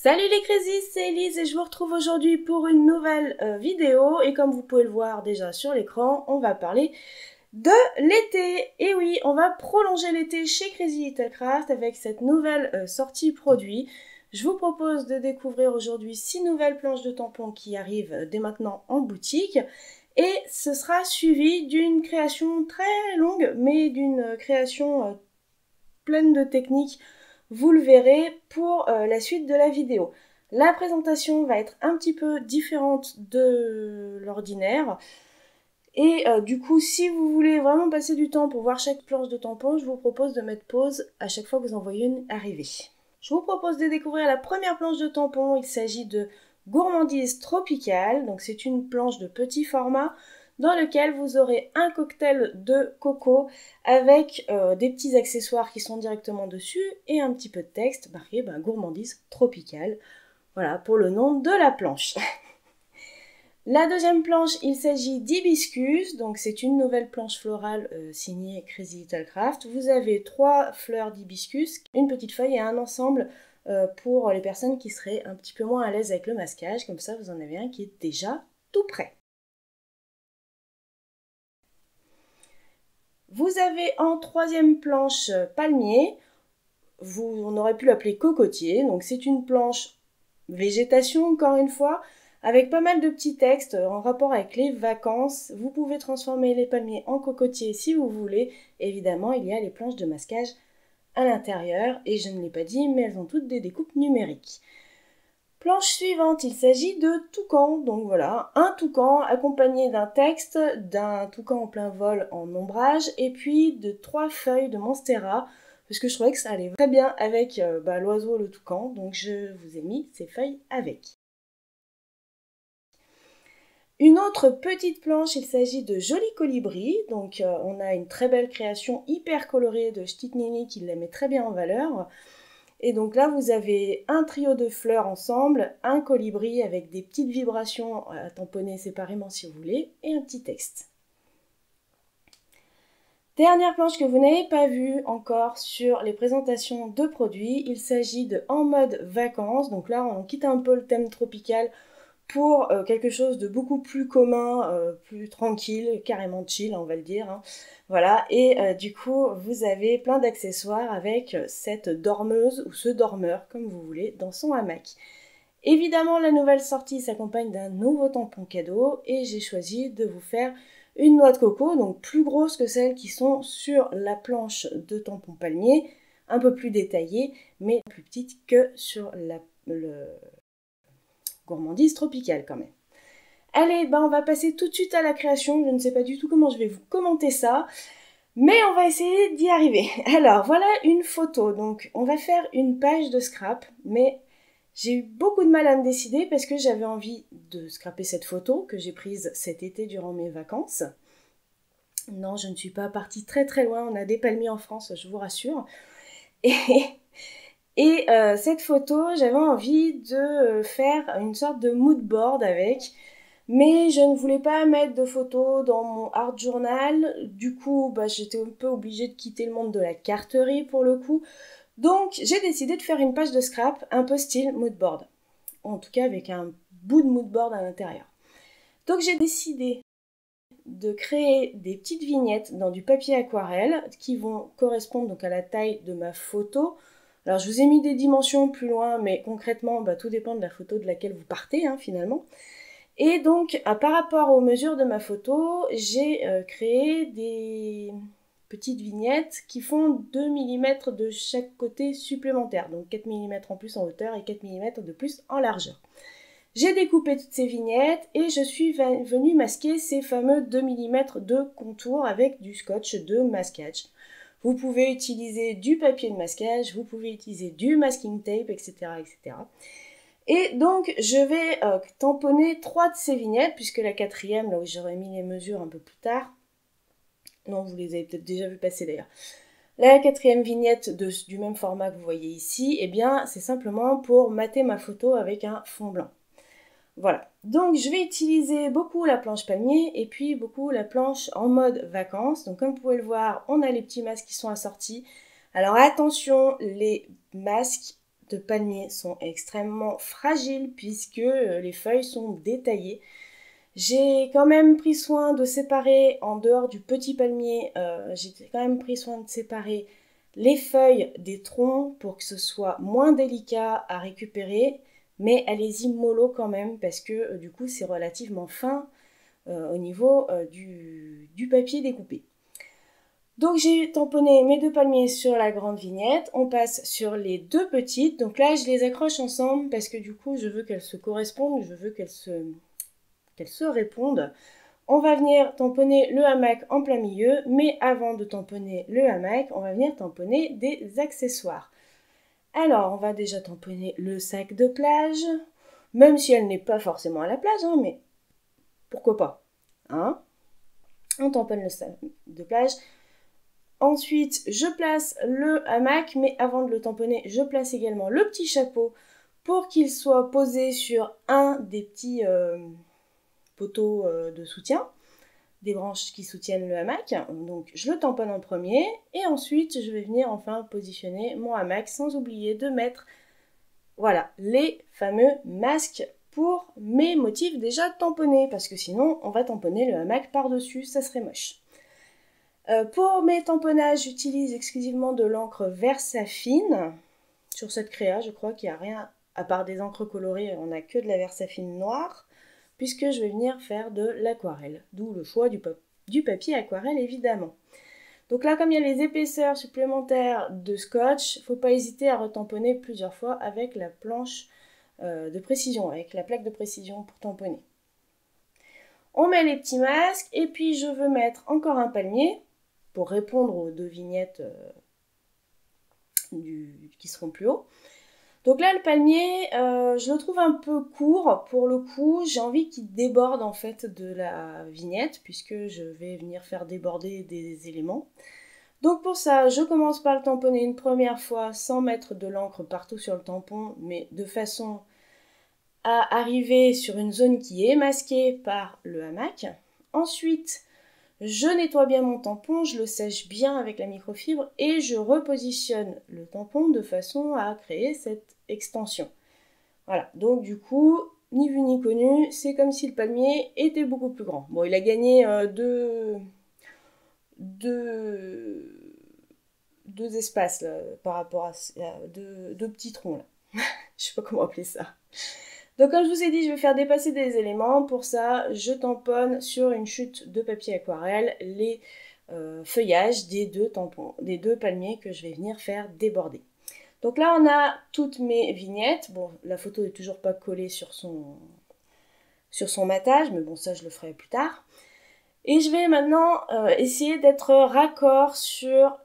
Salut les crazy, c'est Elise et je vous retrouve aujourd'hui pour une nouvelle vidéo et comme vous pouvez le voir déjà sur l'écran, on va parler de l'été. Et oui, on va prolonger l'été chez Crazy Little Craft avec cette nouvelle sortie produit. Je vous propose de découvrir aujourd'hui 6 nouvelles planches de tampons qui arrivent dès maintenant en boutique. Et ce sera suivi d'une création très longue, mais d'une création pleine de techniques. Vous le verrez pour la suite de la vidéo. La présentation va être un petit peu différente de l'ordinaire. Et du coup, si vous voulez vraiment passer du temps pour voir chaque planche de tampon, je vous propose de mettre pause à chaque fois que vous en voyez une arriver. Je vous propose de découvrir la première planche de tampon. Il s'agit de Gourmandise Tropicale. Donc c'est une planche de petit format dans lequel vous aurez un cocktail de coco avec des petits accessoires qui sont directement dessus et un petit peu de texte marqué Gourmandise Tropicale. Voilà pour le nom de la planche. La deuxième planche, il s'agit d'Hibiscus, donc c'est une nouvelle planche florale signée Crazy Little Craft. Vous avez 3 fleurs d'hibiscus, une petite feuille et un ensemble pour les personnes qui seraient un petit peu moins à l'aise avec le masquage. Comme ça, vous en avez un qui est déjà tout prêt. Vous avez en troisième planche palmier, on aurait pu l'appeler cocotier, donc c'est une planche végétation encore une fois, avec pas mal de petits textes en rapport avec les vacances. Vous pouvez transformer les palmiers en cocotiers si vous voulez. Évidemment, il y a les planches de masquage à l'intérieur, et je ne l'ai pas dit, mais elles ont toutes des découpes numériques. Planche suivante, il s'agit de toucan. Donc voilà, un toucan accompagné d'un texte, d'un toucan en plein vol en ombrage, et puis de 3 feuilles de monstera, parce que je trouvais que ça allait très bien avec l'oiseau, le toucan, donc je vous ai mis ces feuilles avec. Une autre petite planche, il s'agit de Joli Colibri, donc on a une très belle création hyper colorée de Stitnini qui la met très bien en valeur. Et donc là, vous avez un trio de fleurs ensemble, un colibri avec des petites vibrations à tamponner séparément si vous voulez, et un petit texte. Dernière planche que vous n'avez pas vue encore sur les présentations de produits, il s'agit de En mode vacances. Donc là, on quitte un peu le thème tropical pour quelque chose de beaucoup plus commun, plus tranquille, carrément chill, on va le dire. Hein. Voilà, et du coup, vous avez plein d'accessoires avec cette dormeuse ou ce dormeur, comme vous voulez, dans son hamac. Évidemment, la nouvelle sortie s'accompagne d'un nouveau tampon cadeau et j'ai choisi de vous faire une noix de coco, donc plus grosse que celles qui sont sur la planche de tampon palmier, un peu plus détaillée, mais plus petite que sur le Gourmandise Tropicale quand même. Allez, on va passer tout de suite à la création. Je ne sais pas du tout comment je vais vous commenter ça, mais on va essayer d'y arriver. Alors, voilà une photo. Donc, on va faire une page de scrap, mais j'ai eu beaucoup de mal à me décider parce que j'avais envie de scraper cette photo que j'ai prise cet été durant mes vacances. Non, je ne suis pas partie très très loin. On a des palmiers en France, je vous rassure. Et cette photo, j'avais envie de faire une sorte de mood board avec, mais je ne voulais pas mettre de photos dans mon art journal. Du coup, j'étais un peu obligée de quitter le monde de la carterie pour le coup. Donc, j'ai décidé de faire une page de scrap un peu style mood board. En tout cas, avec un bout de mood board à l'intérieur. Donc, j'ai décidé de créer des petites vignettes dans du papier aquarelle qui vont correspondre donc à la taille de ma photo. Alors je vous ai mis des dimensions plus loin, mais concrètement tout dépend de la photo de laquelle vous partez finalement. Et donc par rapport aux mesures de ma photo, j'ai créé des petites vignettes qui font 2 mm de chaque côté supplémentaire, donc 4 mm en plus en hauteur et 4 mm de plus en largeur. J'ai découpé toutes ces vignettes et je suis venue masquer ces fameux 2 mm de contour avec du scotch de masquage. Vous pouvez utiliser du papier de masquage, vous pouvez utiliser du masking tape, etc. etc. Et donc, je vais tamponner 3 de ces vignettes, puisque la 4e, là où j'aurais mis les mesures un peu plus tard, non, vous les avez peut-être déjà vu passer d'ailleurs. La 4e vignette du même format que vous voyez ici, eh bien, c'est simplement pour mater ma photo avec un fond blanc. Voilà, donc je vais utiliser beaucoup la planche palmier et puis beaucoup la planche en mode vacances. Donc comme vous pouvez le voir, on a les petits masques qui sont assortis. Alors attention, les masques de palmier sont extrêmement fragiles puisque les feuilles sont détaillées. J'ai quand même pris soin de séparer, en dehors du petit palmier, j'ai quand même pris soin de séparer les feuilles des troncs pour que ce soit moins délicat à récupérer, mais allez-y mollo quand même parce que du coup c'est relativement fin au niveau du papier découpé. Donc j'ai tamponné mes deux palmiers sur la grande vignette, on passe sur les deux petites, donc là je les accroche ensemble parce que du coup je veux qu'elles se correspondent, je veux qu'elles se répondent. On va venir tamponner le hamac en plein milieu, mais avant de tamponner le hamac, on va venir tamponner des accessoires. Alors, on va déjà tamponner le sac de plage, même si elle n'est pas forcément à la plage, hein, mais pourquoi pas, hein? On tamponne le sac de plage. Ensuite, je place le hamac, mais avant de le tamponner, je place également le petit chapeau pour qu'il soit posé sur un des petits poteaux de soutien, des branches qui soutiennent le hamac. Donc je le tamponne en premier et ensuite je vais venir enfin positionner mon hamac sans oublier de mettre voilà les fameux masques pour mes motifs déjà tamponnés parce que sinon on va tamponner le hamac par-dessus, ça serait moche. Pour mes tamponnages, j'utilise exclusivement de l'encre Versafine. Sur cette créa, je crois qu'il n'y a rien, à part des encres colorées, on n'a que de la Versafine noire, puisque je vais venir faire de l'aquarelle, d'où le choix du papier aquarelle évidemment. Donc là, comme il y a les épaisseurs supplémentaires de scotch, il ne faut pas hésiter à retamponner plusieurs fois avec la planche de précision, avec la plaque de précision pour tamponner. On met les petits masques et puis je veux mettre encore un palmier pour répondre aux deux vignettes qui seront plus haut. Donc là, le palmier, je le trouve un peu court. Pour le coup, j'ai envie qu'il déborde en fait de la vignette puisque je vais venir faire déborder des éléments. Donc pour ça, je commence par le tamponner une première fois sans mettre de l'encre partout sur le tampon, mais de façon à arriver sur une zone qui est masquée par le hamac. Ensuite, je nettoie bien mon tampon, je le sèche bien avec la microfibre et je repositionne le tampon de façon à créer cette extension. Voilà, donc du coup, ni vu ni connu, c'est comme si le palmier était beaucoup plus grand. Bon, il a gagné deux espaces là, par rapport à deux petits troncs là. Je sais pas comment appeler ça. Donc comme je vous ai dit, je vais faire dépasser des éléments. Pour ça, je tamponne sur une chute de papier aquarelle les feuillages des deux palmiers que je vais venir faire déborder. Donc là, on a toutes mes vignettes. Bon, la photo n'est toujours pas collée sur son matage, mais bon, ça, je le ferai plus tard. Et je vais maintenant essayer d'être raccord sur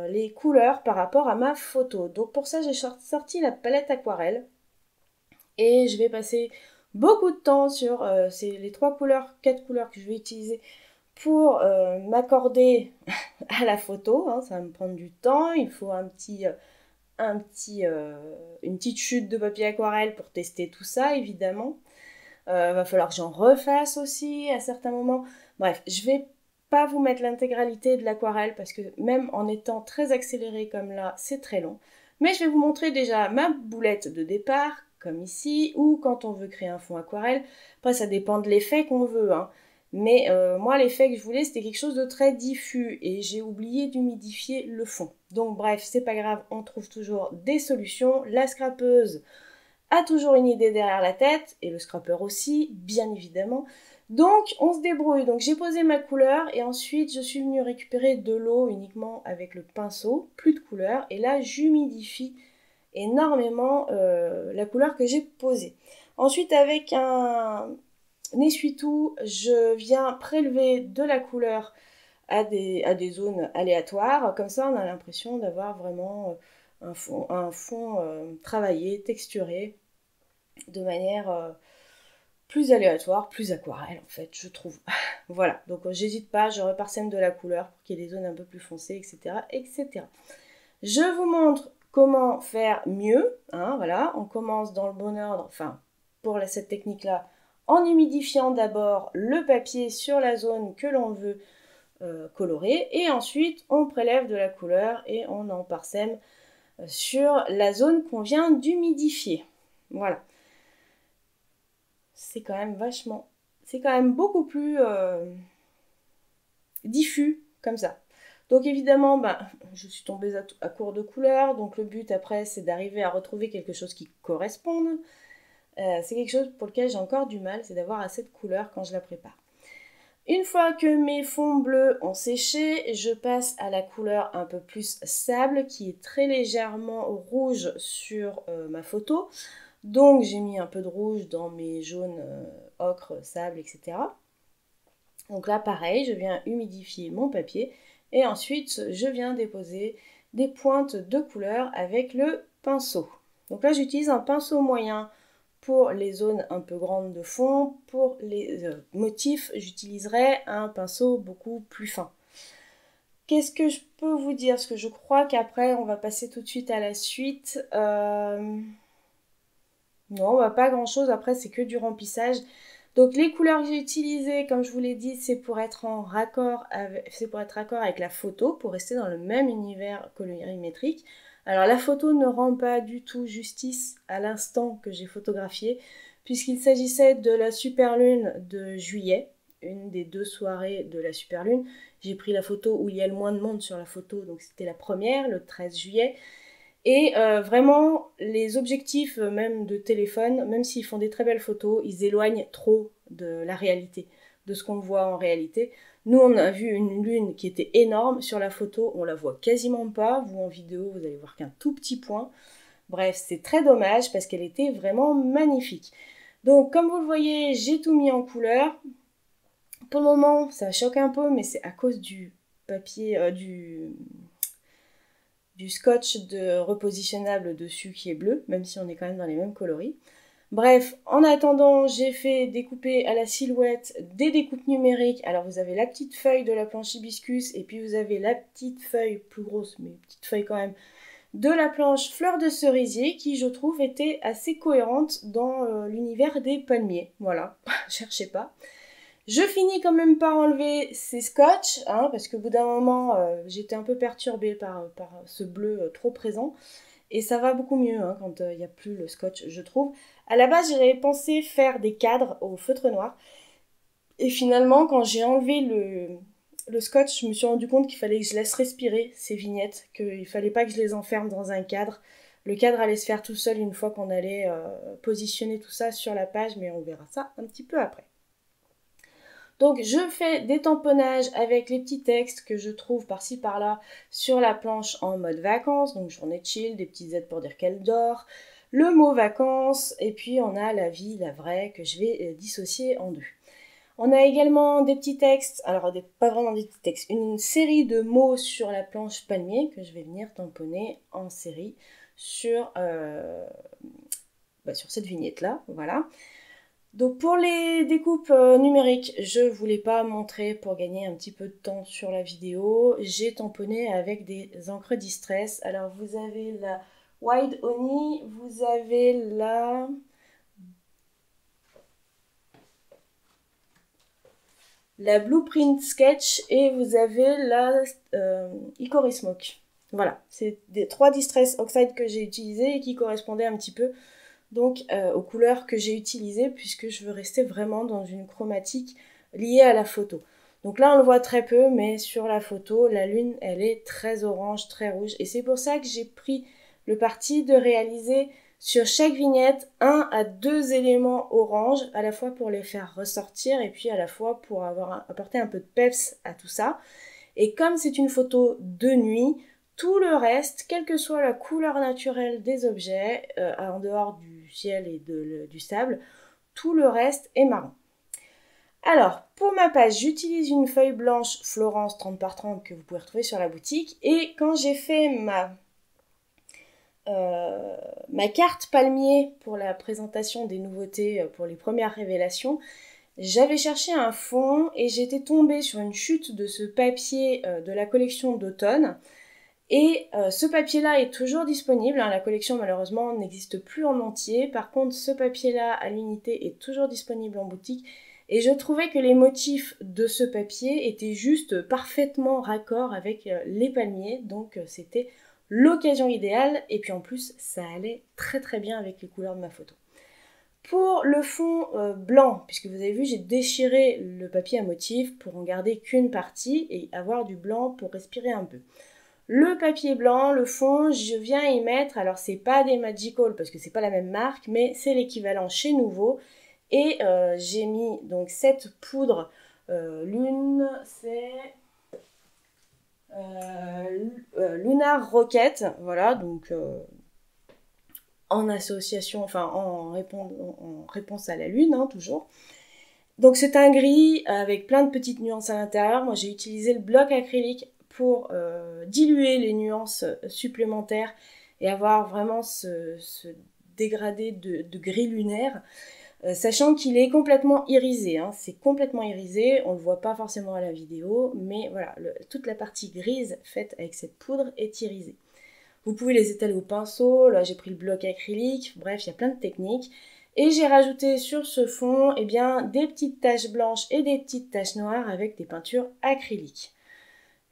les couleurs par rapport à ma photo. Donc pour ça, j'ai sorti la palette aquarelle. Et je vais passer beaucoup de temps sur les 4 couleurs que je vais utiliser pour m'accorder à la photo. Hein, ça va me prendre du temps. Il faut une petite chute de papier aquarelle pour tester tout ça, évidemment. Va falloir que j'en refasse aussi à certains moments. Bref, je vais pas vous mettre l'intégralité de l'aquarelle parce que même en étant très accéléré comme là, c'est très long. Mais je vais vous montrer déjà ma boulette de départ, comme ici, ou quand on veut créer un fond aquarelle. Après, ça dépend de l'effet qu'on veut, hein. Mais moi, l'effet que je voulais, c'était quelque chose de très diffus et j'ai oublié d'humidifier le fond. Donc bref, c'est pas grave, on trouve toujours des solutions. La scrapeuse a toujours une idée derrière la tête, et le scrapper aussi, bien évidemment. Donc, on se débrouille. Donc, j'ai posé ma couleur, et ensuite, je suis venue récupérer de l'eau uniquement avec le pinceau, plus de couleur, et là, j'humidifie énormément la couleur que j'ai posée. Ensuite, avec un essuie-tout, je viens prélever de la couleur à des zones aléatoires. Comme ça, on a l'impression d'avoir vraiment un fond travaillé, texturé, de manière plus aléatoire, plus aquarelle en fait, je trouve. Voilà, donc j'hésite pas, je reparsème de la couleur pour qu'il y ait des zones un peu plus foncées, etc. etc. Je vous montre comment faire mieux, hein, voilà, on commence dans le bon ordre, enfin, pour cette technique-là, en humidifiant d'abord le papier sur la zone que l'on veut colorer, et ensuite on prélève de la couleur et on en parsème sur la zone qu'on vient d'humidifier. Voilà. C'est quand même beaucoup plus diffus comme ça. Donc évidemment, je suis tombée à court de couleurs, donc le but après c'est d'arriver à retrouver quelque chose qui corresponde. C'est quelque chose pour lequel j'ai encore du mal, c'est d'avoir assez de couleurs quand je la prépare. Une fois que mes fonds bleus ont séché, je passe à la couleur un peu plus sable qui est très légèrement rouge sur ma photo. Donc j'ai mis un peu de rouge dans mes jaunes ocre, sable, etc. Donc là pareil, je viens humidifier mon papier et ensuite je viens déposer des pointes de couleur avec le pinceau. Donc là j'utilise un pinceau moyen pour les zones un peu grandes de fond. Pour les motifs, j'utiliserai un pinceau beaucoup plus fin. Qu'est-ce que je peux vous dire? Parce que je crois qu'après, on va passer tout de suite à la suite. Non, pas grand-chose. Après, c'est que du remplissage. Donc, les couleurs que j'ai utilisées, comme je vous l'ai dit, c'est pour être raccord avec la photo, pour rester dans le même univers colorimétrique. Alors, la photo ne rend pas du tout justice à l'instant que j'ai photographié, puisqu'il s'agissait de la superlune de juillet, une des 2 soirées de la superlune. J'ai pris la photo où il y a le moins de monde sur la photo, donc c'était la première, le 13 juillet. Et vraiment, les objectifs même de téléphone, même s'ils font des très belles photos, ils éloignent trop de la réalité, de ce qu'on voit en réalité. Nous, on a vu une lune qui était énorme. Sur la photo, on la voit quasiment pas. Vous, en vidéo, vous allez voir qu'un tout petit point. Bref, c'est très dommage parce qu'elle était vraiment magnifique. Donc, comme vous le voyez, j'ai tout mis en couleur. Pour le moment, ça choque un peu, mais c'est à cause du papier, du scotch de repositionnable dessus qui est bleu, même si on est quand même dans les mêmes coloris. Bref, en attendant, j'ai fait découper à la silhouette des découpes numériques. Alors vous avez la petite feuille de la planche hibiscus et puis vous avez la petite feuille, plus grosse, mais petite feuille quand même, de la planche fleur de cerisier qui je trouve était assez cohérente dans l'univers des palmiers. Voilà, cherchez pas. Je finis quand même par enlever ces scotch, parce qu'au bout d'un moment, j'étais un peu perturbée par ce bleu trop présent. Et ça va beaucoup mieux quand il n'y a plus le scotch, je trouve. À la base, j'avais pensé faire des cadres au feutre noir. Et finalement, quand j'ai enlevé le scotch, je me suis rendu compte qu'il fallait que je laisse respirer ces vignettes, qu'il ne fallait pas que je les enferme dans un cadre. Le cadre allait se faire tout seul une fois qu'on allait positionner tout ça sur la page, mais on verra ça un petit peu après. Donc je fais des tamponnages avec les petits textes que je trouve par-ci par-là sur la planche en mode vacances, donc journée chill, des petites aides pour dire qu'elle dort, le mot vacances, et puis on a la vie, la vraie, que je vais dissocier en deux. On a également des petits textes, alors pas vraiment des petits textes, une série de mots sur la planche palmier que je vais venir tamponner en série sur cette vignette-là, voilà. Donc pour les découpes numériques, je ne voulais pas montrer pour gagner un petit peu de temps sur la vidéo. J'ai tamponné avec des encres Distress. Alors vous avez la Wide Honey, vous avez la Blueprint Sketch et vous avez la Hickory Smoke. Voilà, c'est des 3 Distress Oxide que j'ai utilisés et qui correspondaient un petit peu donc aux couleurs que j'ai utilisées puisque je veux rester vraiment dans une chromatique liée à la photo. Donc là on le voit très peu, mais sur la photo la lune elle est très orange, très rouge, et c'est pour ça que j'ai pris le parti de réaliser sur chaque vignette 1 à 2 éléments orange, à la fois pour les faire ressortir et puis à la fois pour apporter un peu de peps à tout ça. Et comme c'est une photo de nuit, tout le reste, quelle que soit la couleur naturelle des objets, en dehors du ciel et du sable, tout le reste est marron. Alors, pour ma page, j'utilise une feuille blanche Florence 30 par 30 que vous pouvez retrouver sur la boutique. Et quand j'ai fait ma carte palmier pour la présentation des nouveautés, pour les premières révélations, j'avais cherché un fond et j'étais tombée sur une chute de ce papier de la collection d'automne. Et ce papier-là est toujours disponible, la collection malheureusement n'existe plus en entier. Par contre, ce papier-là à l'unité est toujours disponible en boutique. Et je trouvais que les motifs de ce papier étaient juste parfaitement raccord avec les palmiers. Donc c'était l'occasion idéale, et puis en plus ça allait très très bien avec les couleurs de ma photo. Pour le fond blanc, puisque vous avez vu, j'ai déchiré le papier à motif pour en garder qu'une partie et avoir du blanc pour respirer un peu. Le papier blanc, le fond, je viens y mettre, alors c'est pas des Magical parce que c'est pas la même marque, mais c'est l'équivalent chez Nouveau. Et j'ai mis donc cette poudre, l'une c'est Lunar Rocket, voilà, donc en association, enfin en réponse à la lune, hein, toujours. Donc c'est un gris avec plein de petites nuances à l'intérieur. Moi j'ai utilisé le bloc acrylique pour diluer les nuances supplémentaires et avoir vraiment ce dégradé de gris lunaire, sachant qu'il est complètement irisé, hein. C'est complètement irisé, on ne le voit pas forcément à la vidéo, mais voilà, toute la partie grise faite avec cette poudre est irisée. Vous pouvez les étaler au pinceau, là j'ai pris le bloc acrylique, bref, il y a plein de techniques. Et j'ai rajouté sur ce fond eh bien, des petites taches blanches et des petites taches noires avec des peintures acryliques.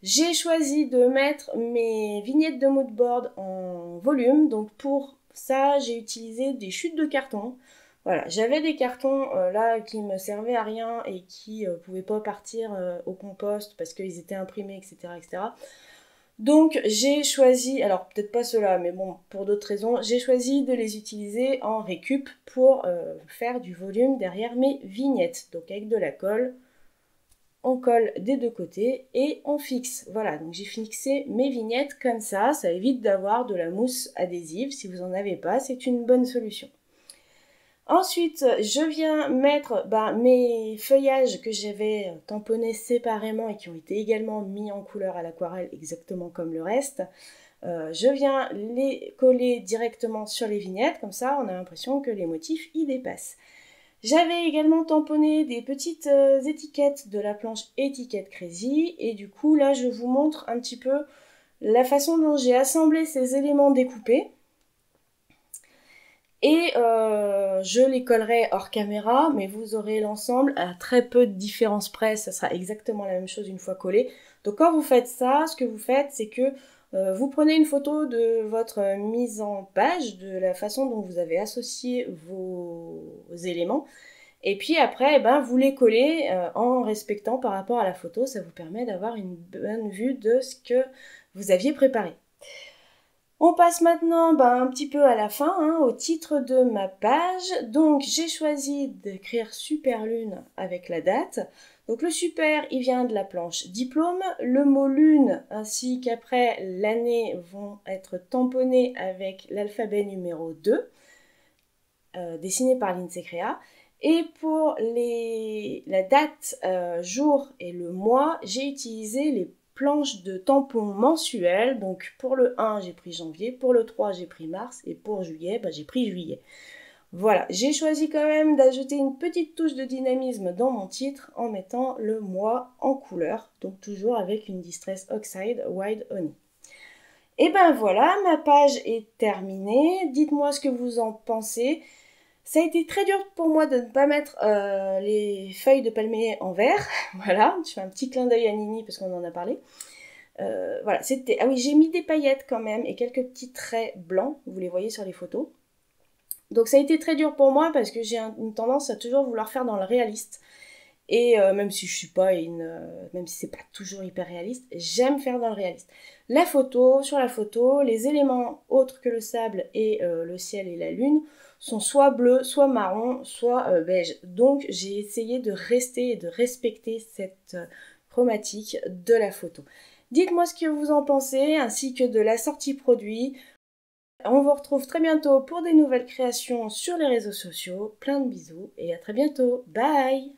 J'ai choisi de mettre mes vignettes de mood board en volume, donc pour ça j'ai utilisé des chutes de carton. Voilà, j'avais des cartons là qui me servaient à rien et qui pouvaient pas partir au compost parce qu'ils étaient imprimés, etc., etc. Donc j'ai choisi, alors peut-être pas ceux-là, mais bon, pour d'autres raisons, j'ai choisi de les utiliser en récup pour faire du volume derrière mes vignettes. Donc avec de la colle, on colle des deux côtés et on fixe. Voilà, donc j'ai fixé mes vignettes comme ça évite d'avoir de la mousse adhésive. Si vous n'en avez pas, c'est une bonne solution. Ensuite, je viens mettre mes feuillages que j'avais tamponnés séparément et qui ont été également mis en couleur à l'aquarelle, exactement comme le reste. Je viens les coller directement sur les vignettes, comme ça on a l'impression que les motifs y dépassent. J'avais également tamponné des petites étiquettes de la planche Étiquette Crazy, et du coup là je vous montre un petit peu la façon dont j'ai assemblé ces éléments découpés. Et je les collerai hors caméra, mais vous aurez l'ensemble à très peu de différence près, ça sera exactement la même chose une fois collé. Donc quand vous faites ça, ce que vous faites, c'est que vous prenez une photo de votre mise en page, de la façon dont vous avez associé vos éléments, et puis après, vous les collez en respectant par rapport à la photo, ça vous permet d'avoir une bonne vue de ce que vous aviez préparé. On passe maintenant un petit peu à la fin, hein, au titre de ma page. Donc j'ai choisi d'écrire Super Lune avec la date. Donc le super, il vient de la planche diplôme. Le mot lune ainsi qu'après l'année vont être tamponnés avec l'alphabet numéro 2, dessiné par l'INSEE-CREA. Et pour la date, jour et le mois, j'ai utilisé les planche de tampons mensuels. Donc pour le 1 j'ai pris janvier, pour le 3 j'ai pris mars et pour juillet j'ai pris juillet. Voilà, j'ai choisi quand même d'ajouter une petite touche de dynamisme dans mon titre en mettant le mois en couleur, donc toujours avec une Distress Oxide Wide Honey. Et voilà, ma page est terminée. Dites-moi ce que vous en pensez. Ça a été très dur pour moi de ne pas mettre les feuilles de palmier en vert. Voilà, je fais un petit clin d'œil à Nini parce qu'on en a parlé. Voilà, c'était... Ah oui, j'ai mis des paillettes quand même et quelques petits traits blancs, vous les voyez sur les photos. Donc ça a été très dur pour moi parce que j'ai une tendance à toujours vouloir faire dans le réaliste. Et même si je suis pas même si c'est pas toujours hyper réaliste, j'aime faire dans le réaliste. Sur la photo, les éléments autres que le sable et le ciel et la lune sont soit bleus, soit marron, soit beige. Donc j'ai essayé de rester et de respecter cette chromatique de la photo. Dites-moi ce que vous en pensez, ainsi que de la sortie produit. On vous retrouve très bientôt pour des nouvelles créations sur les réseaux sociaux. Plein de bisous et à très bientôt. Bye!